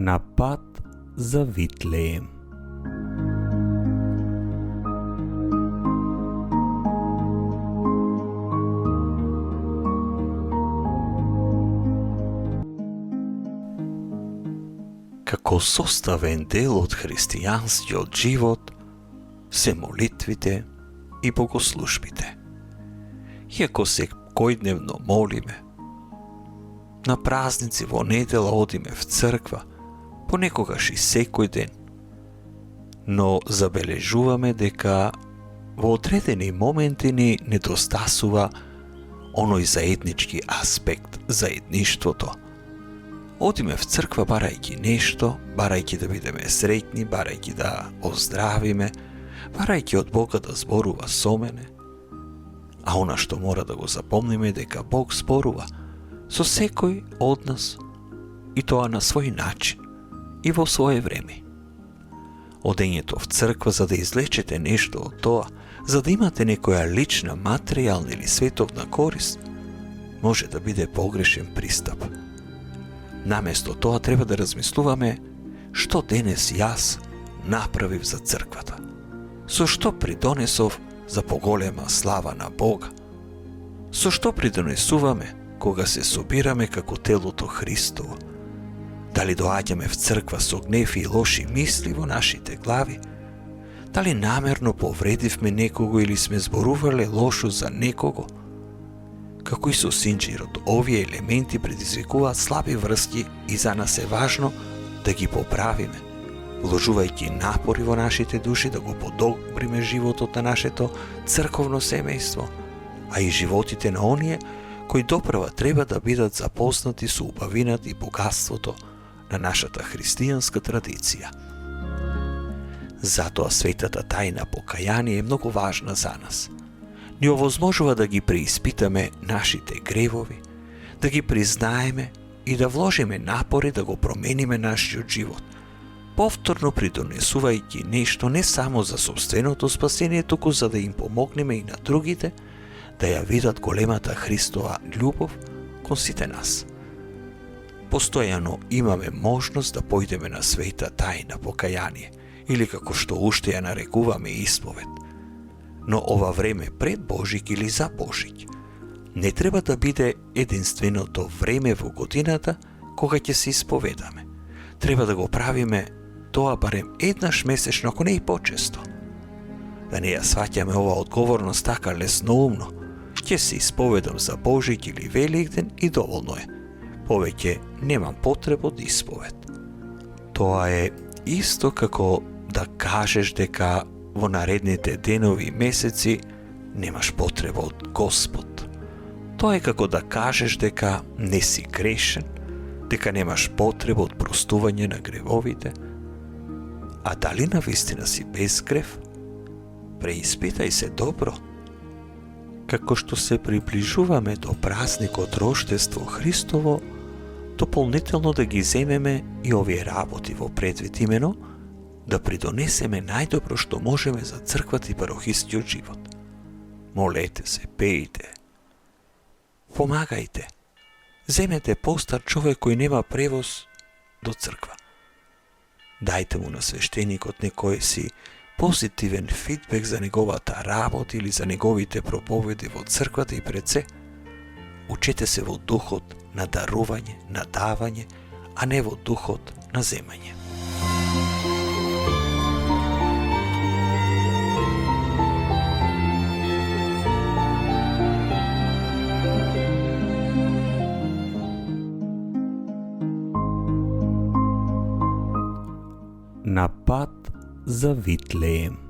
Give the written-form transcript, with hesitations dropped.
На пат за Витлеем. Како составен дел од христијанскиот живот се молитвите и богослужбите. Иако секојдневно молиме, на празници во недела одиме в црква, понекогаш и секој ден, но забележуваме дека во одредени моменти ни недостасува оној заеднички аспект, заедништвото. Одиме в црква барајќи нешто, барајќи да бидеме среќни, барајќи да оздравиме, барајќи од Бога да зборува со мене. А она што мора да го запомниме дека Бог зборува со секој од нас, и тоа на свој начин и во свое време. Одењето в црква за да излечете нешто од тоа, за да имате некоја лична, материјална или световна корист, може да биде погрешен пристап. Наместо тоа треба да размислуваме што денес јас направив за црквата, со што придонесов за поголема слава на Бога, со што придонесуваме кога се собираме како телото Христово. Дали доаѓаме в црква со гнев и лоши мисли во нашите глави? Дали намерно повредивме некого или сме зборувале лошо за некого? Како Исус Инџирот, овие елементи предизвикуваат слаби врски и за нас е важно да ги поправиме, вложувајќи напори во нашите души да го подобриме животот на нашето црковно семејство, а и животите на оние кои допрва треба да бидат запознати со убавината и богатството на нашата христијанска традиција. Затоа светата тајна покаяние е многу важна за нас. Ни овозможува да ги преиспитаме нашите гревови, да ги признаеме и да вложиме напори да го промениме нашиот живот, повторно придонесувајќи нешто не само за собственото спасение, туку за да им помогнеме и на другите да ја видат големата Христова љубов кон сите нас. Постојано имаме можност да појдеме на света тајна покаяние, или како што уште ја нарекуваме исповед. Но ова време пред Божик или за Божик не треба да биде единственото време во годината кога ќе се исповедаме. Треба да го правиме тоа барем еднаш месечно, ако не и почесто. Да не ја сваќаме ова одговорност така лесноумно. Ќе се исповедам за Божик или Великден и доволно е. Повеќе немам потреба од исповед. Тоа е исто како да кажеш дека во наредните денови и месеци немаш потреба од Господ. Тоа е како да кажеш дека не си грешен, дека немаш потреба од простување на гревовите. А дали навистина си без грев? Преиспитај се добро. Како што се приближуваме до празникот Рождество Христово, дополнително да ги земеме и овие работи во предвид, имено да придонесеме најдобро што можеме за црквата и парохискиот живот. Молете се, пејте, помагајте, земете постар човек кој нема превоз до црква. Дајте му на свештеникот некој си позитивен фидбек за неговата работа или за неговите проповеди во црквата и пред се. Учете се во духот на дарување, на давање, а не во духот на земање. На пат за Витлеем.